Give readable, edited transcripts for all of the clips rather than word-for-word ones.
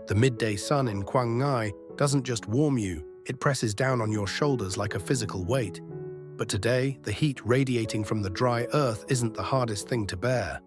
The midday sun in Quang Ngai doesn't just warm you, it presses down on your shoulders like a physical weight. But today, the heat radiating from the dry earth isn't the hardest thing to bear.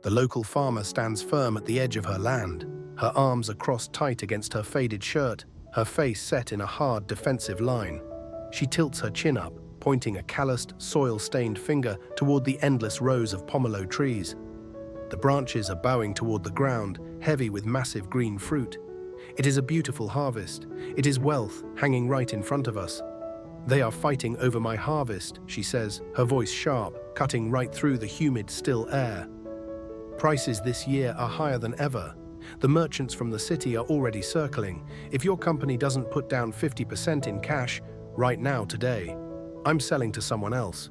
The local farmer stands firm at the edge of her land. Her arms are crossed tight against her faded shirt, her face set in a hard defensive line. She tilts her chin up, pointing a calloused, soil-stained finger toward the endless rows of pomelo trees. The branches are bowing toward the ground, heavy with massive green fruit. It is a beautiful harvest. It is wealth hanging right in front of us. "They are fighting over my harvest," she says, her voice sharp, cutting right through the humid, still air. "Prices this year are higher than ever. The merchants from the city are already circling. If your company doesn't put down 50% in cash, right now, today, I'm selling to someone else."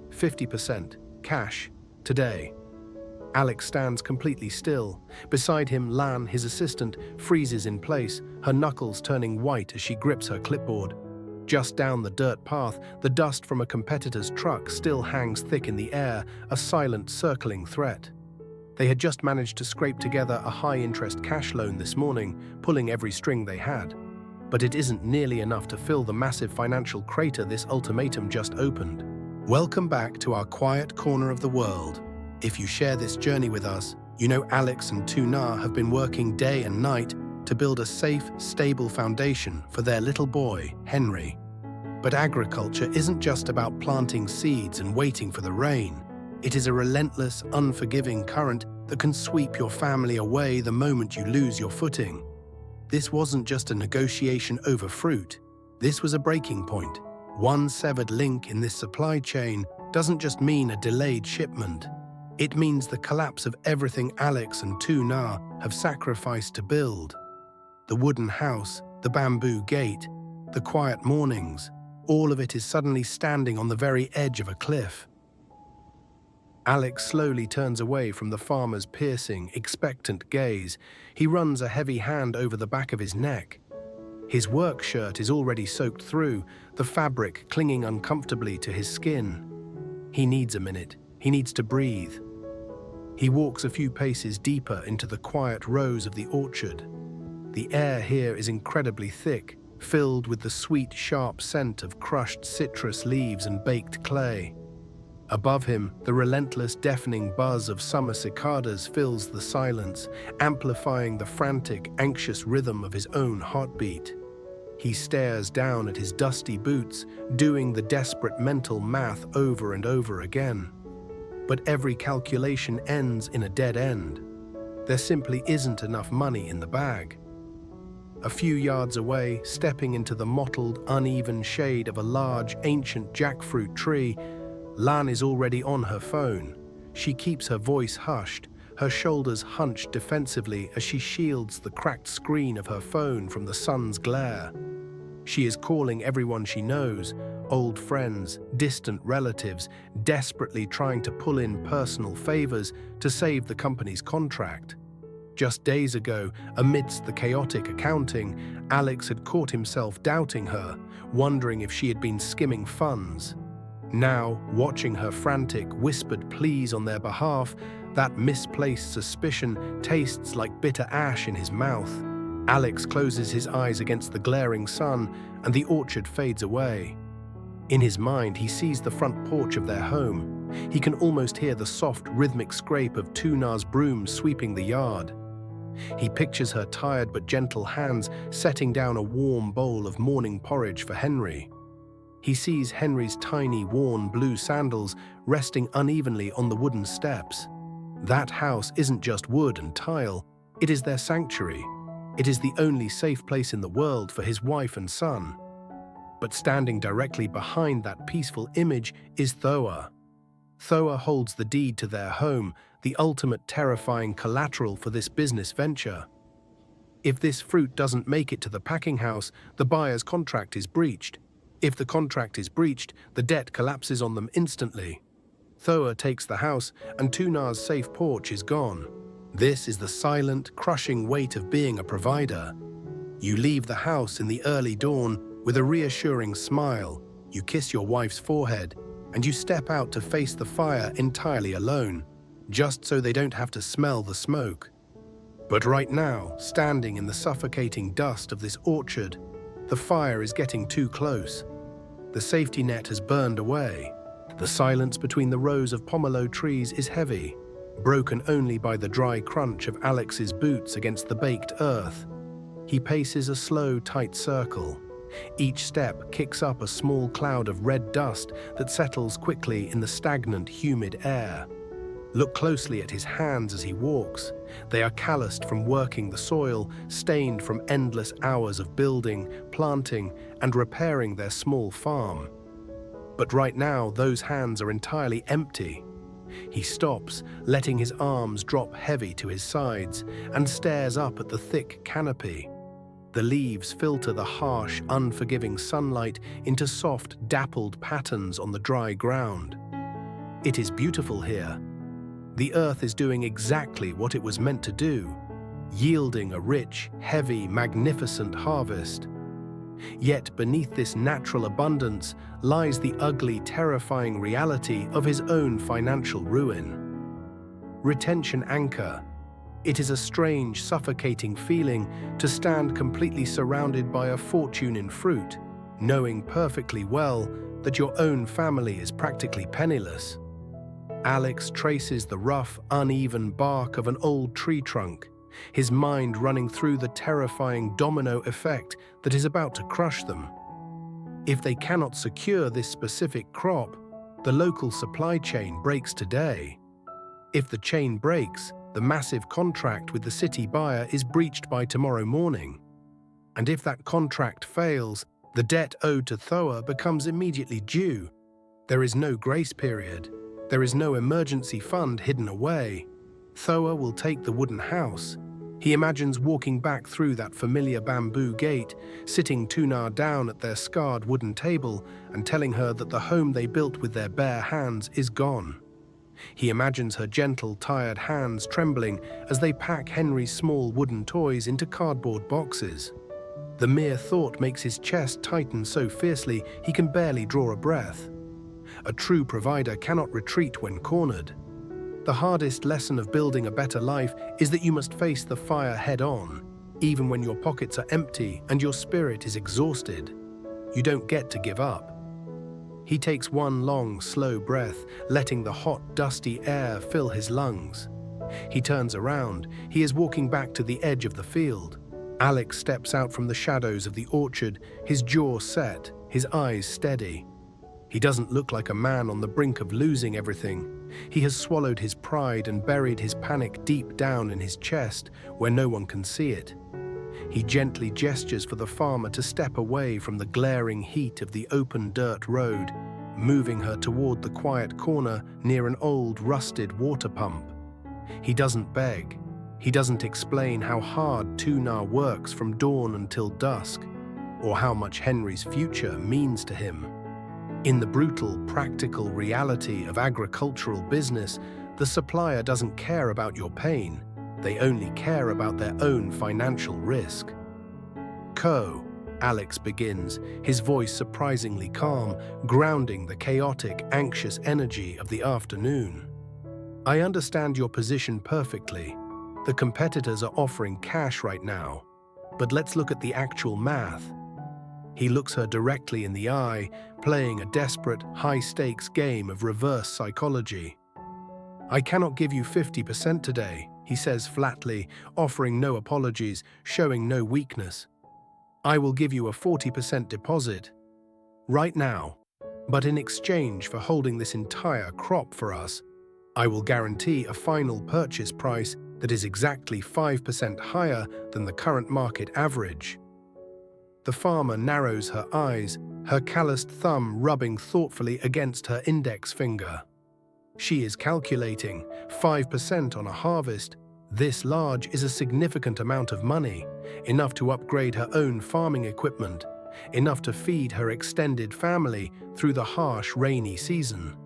50%, cash, today. Alex stands completely still. Beside him, Lan, his assistant, freezes in place, her knuckles turning white as she grips her clipboard. Just down the dirt path, the dust from a competitor's truck still hangs thick in the air, a silent, circling threat. They had just managed to scrape together a high-interest cash loan this morning, pulling every string they had. But it isn't nearly enough to fill the massive financial crater this ultimatum just opened. Welcome back to our quiet corner of the world. If you share this journey with us, you know Alex and Tu Na have been working day and night to build a safe, stable foundation for their little boy, Henry. But agriculture isn't just about planting seeds and waiting for the rain. It is a relentless, unforgiving current that can sweep your family away the moment you lose your footing. This wasn't just a negotiation over fruit. This was a breaking point. One severed link in this supply chain doesn't just mean a delayed shipment. It means the collapse of everything Alex and Tu Na have sacrificed to build. The wooden house, the bamboo gate, the quiet mornings, all of it is suddenly standing on the very edge of a cliff. Alex slowly turns away from the farmer's piercing, expectant gaze. He runs a heavy hand over the back of his neck. His work shirt is already soaked through, the fabric clinging uncomfortably to his skin. He needs a minute. He needs to breathe. He walks a few paces deeper into the quiet rows of the orchard. The air here is incredibly thick, filled with the sweet, sharp scent of crushed citrus leaves and baked clay. Above him, the relentless, deafening buzz of summer cicadas fills the silence, amplifying the frantic, anxious rhythm of his own heartbeat. He stares down at his dusty boots, doing the desperate mental math over and over again. But every calculation ends in a dead end. There simply isn't enough money in the bag. A few yards away, stepping into the mottled, uneven shade of a large, ancient jackfruit tree, Lan is already on her phone. She keeps her voice hushed, her shoulders hunched defensively as she shields the cracked screen of her phone from the sun's glare. She is calling everyone she knows, old friends, distant relatives, desperately trying to pull in personal favors to save the company's contract. Just days ago, amidst the chaotic accounting, Alex had caught himself doubting her, wondering if she had been skimming funds. Now, watching her frantic, whispered pleas on their behalf, that misplaced suspicion tastes like bitter ash in his mouth. Alex closes his eyes against the glaring sun, and the orchard fades away. In his mind, he sees the front porch of their home. He can almost hear the soft, rhythmic scrape of Tu Na's broom sweeping the yard. He pictures her tired but gentle hands setting down a warm bowl of morning porridge for Henry. He sees Henry's tiny, worn blue sandals resting unevenly on the wooden steps. That house isn't just wood and tile, it is their sanctuary. It is the only safe place in the world for his wife and son. But standing directly behind that peaceful image is Thoa. Thoa holds the deed to their home, the ultimate terrifying collateral for this business venture. If this fruit doesn't make it to the packing house, the buyer's contract is breached. If the contract is breached, the debt collapses on them instantly. Thoa takes the house, and Tu Na's safe porch is gone. This is the silent, crushing weight of being a provider. You leave the house in the early dawn with a reassuring smile, you kiss your wife's forehead, and you step out to face the fire entirely alone, just so they don't have to smell the smoke. But right now, standing in the suffocating dust of this orchard, the fire is getting too close. The safety net has burned away. The silence between the rows of pomelo trees is heavy, broken only by the dry crunch of Alex's boots against the baked earth. He paces a slow, tight circle. Each step kicks up a small cloud of red dust that settles quickly in the stagnant, humid air. Look closely at his hands as he walks. They are calloused from working the soil, stained from endless hours of building, planting, and repairing their small farm. But right now, those hands are entirely empty. He stops, letting his arms drop heavy to his sides, and stares up at the thick canopy. The leaves filter the harsh, unforgiving sunlight into soft, dappled patterns on the dry ground. It is beautiful here. The earth is doing exactly what it was meant to do, yielding a rich, heavy, magnificent harvest. Yet beneath this natural abundance lies the ugly, terrifying reality of his own financial ruin. Retention anchor. It is a strange, suffocating feeling to stand completely surrounded by a fortune in fruit, knowing perfectly well that your own family is practically penniless. Alex traces the rough, uneven bark of an old tree trunk, his mind running through the terrifying domino effect that is about to crush them. If they cannot secure this specific crop, the local supply chain breaks today. If the chain breaks, the massive contract with the city buyer is breached by tomorrow morning. And if that contract fails, the debt owed to Thoa becomes immediately due. There is no grace period. There is no emergency fund hidden away. Thoa will take the wooden house. He imagines walking back through that familiar bamboo gate, sitting Tuna down at their scarred wooden table and telling her that the home they built with their bare hands is gone. He imagines her gentle, tired hands trembling as they pack Henry's small wooden toys into cardboard boxes. The mere thought makes his chest tighten so fiercely he can barely draw a breath. A true provider cannot retreat when cornered. The hardest lesson of building a better life is that you must face the fire head-on, even when your pockets are empty and your spirit is exhausted. You don't get to give up. He takes one long, slow breath, letting the hot, dusty air fill his lungs. He turns around. He is walking back to the edge of the field. Alex steps out from the shadows of the orchard, his jaw set, his eyes steady. He doesn't look like a man on the brink of losing everything. He has swallowed his pride and buried his panic deep down in his chest, where no one can see it. He gently gestures for the farmer to step away from the glaring heat of the open dirt road, moving her toward the quiet corner near an old, rusted water pump. He doesn't beg. He doesn't explain how hard Tuna works from dawn until dusk, or how much Henry's future means to him. In the brutal, practical reality of agricultural business, the supplier doesn't care about your pain. They only care about their own financial risk. Alex begins, his voice surprisingly calm, grounding the chaotic, anxious energy of the afternoon. I understand your position perfectly. The competitors are offering cash right now. But let's look at the actual math. He looks her directly in the eye, playing a desperate, high-stakes game of reverse psychology. I cannot give you 50% today, he says flatly, offering no apologies, showing no weakness. I will give you a 40% deposit. Right now. But in exchange for holding this entire crop for us, I will guarantee a final purchase price that is exactly 5% higher than the current market average. The farmer narrows her eyes, her calloused thumb rubbing thoughtfully against her index finger. She is calculating 5% on a harvest. This large is a significant amount of money, enough to upgrade her own farming equipment, enough to feed her extended family through the harsh, rainy season.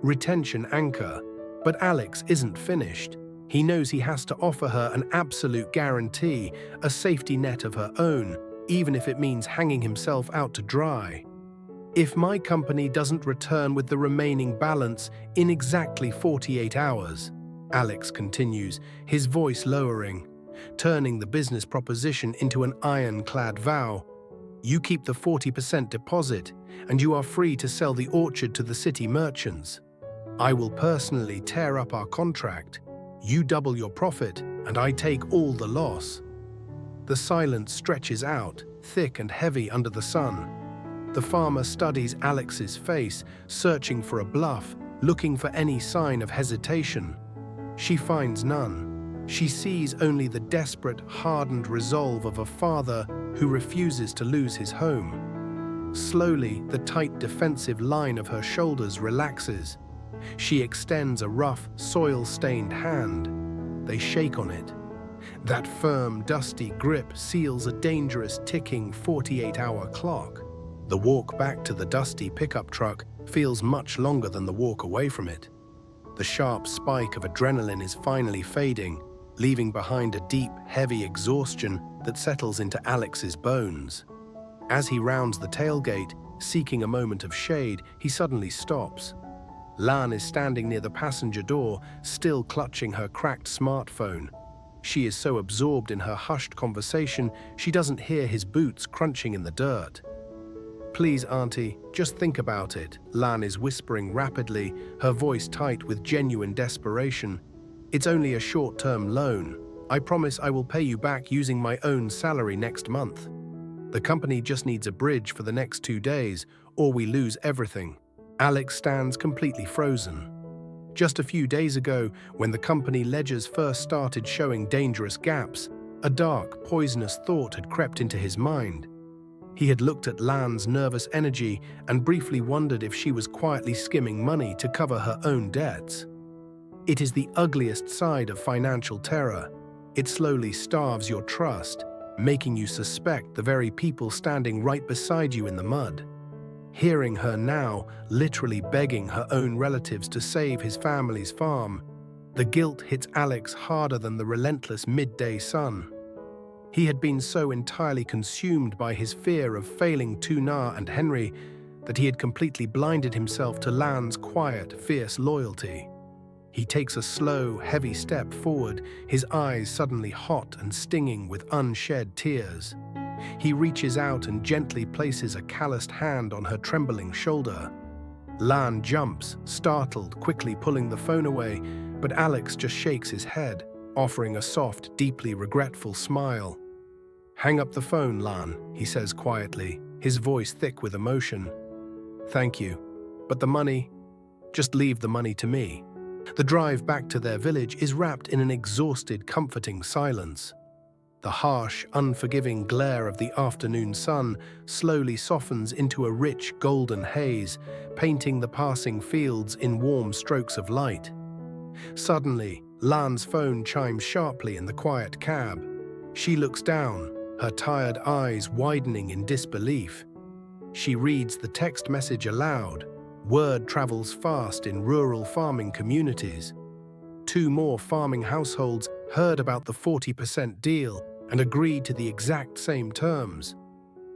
Retention anchor, but Alex isn't finished. He knows he has to offer her an absolute guarantee, a safety net of her own, even if it means hanging himself out to dry. If my company doesn't return with the remaining balance in exactly 48 hours, Alex continues, his voice lowering, turning the business proposition into an ironclad vow. You keep the 40% deposit, and you are free to sell the orchard to the city merchants. I will personally tear up our contract. You double your profit, and I take all the loss. The silence stretches out, thick and heavy under the sun. The farmer studies Alex's face, searching for a bluff, looking for any sign of hesitation. She finds none. She sees only the desperate, hardened resolve of a father who refuses to lose his home. Slowly, the tight defensive line of her shoulders relaxes. She extends a rough, soil-stained hand. They shake on it. That firm, dusty grip seals a dangerous, ticking 48-hour clock. The walk back to the dusty pickup truck feels much longer than the walk away from it. The sharp spike of adrenaline is finally fading, leaving behind a deep, heavy exhaustion that settles into Alex's bones. As he rounds the tailgate, seeking a moment of shade, he suddenly stops. Lan is standing near the passenger door, still clutching her cracked smartphone. She is so absorbed in her hushed conversation, she doesn't hear his boots crunching in the dirt. "Please, Auntie, just think about it," Lan is whispering rapidly, her voice tight with genuine desperation. "It's only a short-term loan. I promise I will pay you back using my own salary next month. The company just needs a bridge for the next 2 days, or we lose everything." Alex stands completely frozen. Just a few days ago, when the company ledgers first started showing dangerous gaps, a dark, poisonous thought had crept into his mind. He had looked at Lan's nervous energy and briefly wondered if she was quietly skimming money to cover her own debts. It is the ugliest side of financial terror. It slowly starves your trust, making you suspect the very people standing right beside you in the mud. Hearing her now, literally begging her own relatives to save his family's farm, the guilt hits Alex harder than the relentless midday sun. He had been so entirely consumed by his fear of failing Tu Na and Henry that he had completely blinded himself to Lan's quiet, fierce loyalty. He takes a slow, heavy step forward, his eyes suddenly hot and stinging with unshed tears. He reaches out and gently places a calloused hand on her trembling shoulder. Lan jumps, startled, quickly pulling the phone away, but Alex just shakes his head, offering a soft, deeply regretful smile. "Hang up the phone, Lan," he says quietly, his voice thick with emotion. "Thank you. But the money? Just leave the money to me." The drive back to their village is wrapped in an exhausted, comforting silence. The harsh, unforgiving glare of the afternoon sun slowly softens into a rich, golden haze, painting the passing fields in warm strokes of light. Suddenly, Lan's phone chimes sharply in the quiet cab. She looks down, her tired eyes widening in disbelief. She reads the text message aloud. Word travels fast in rural farming communities. 2 more farming households heard about the 40% deal and agreed to the exact same terms.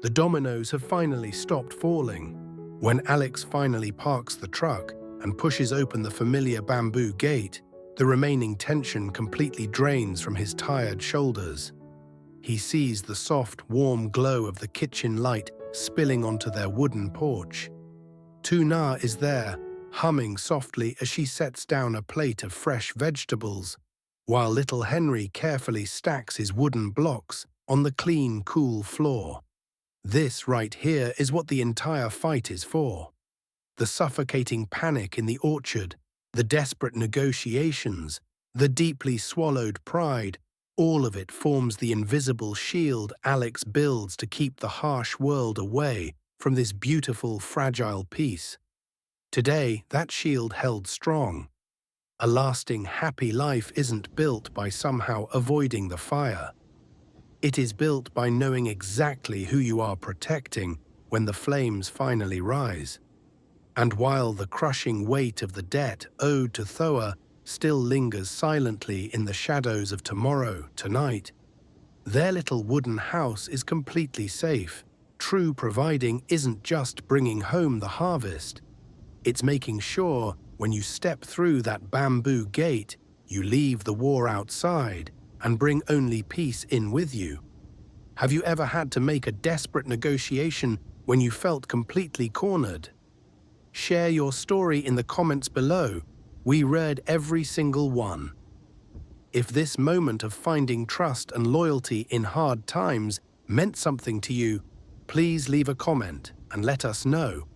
The dominoes have finally stopped falling. When Alex finally parks the truck and pushes open the familiar bamboo gate, the remaining tension completely drains from his tired shoulders. He sees the soft, warm glow of the kitchen light spilling onto their wooden porch. Tu Na is there, humming softly as she sets down a plate of fresh vegetables, while little Henry carefully stacks his wooden blocks on the clean, cool floor. This right here is what the entire fight is for. The suffocating panic in the orchard, the desperate negotiations, the deeply swallowed pride, all of it forms the invisible shield Alex builds to keep the harsh world away from this beautiful, fragile piece. Today, that shield held strong. A lasting, happy life isn't built by somehow avoiding the fire. It is built by knowing exactly who you are protecting when the flames finally rise. And while the crushing weight of the debt owed to Thoa still lingers silently in the shadows of tomorrow, tonight, their little wooden house is completely safe. True providing isn't just bringing home the harvest. It's making sure when you step through that bamboo gate, you leave the war outside, and bring only peace in with you? Have you ever had to make a desperate negotiation when you felt completely cornered? Share your story in the comments below. We read every single one. If this moment of finding trust and loyalty in hard times meant something to you, please leave a comment and let us know.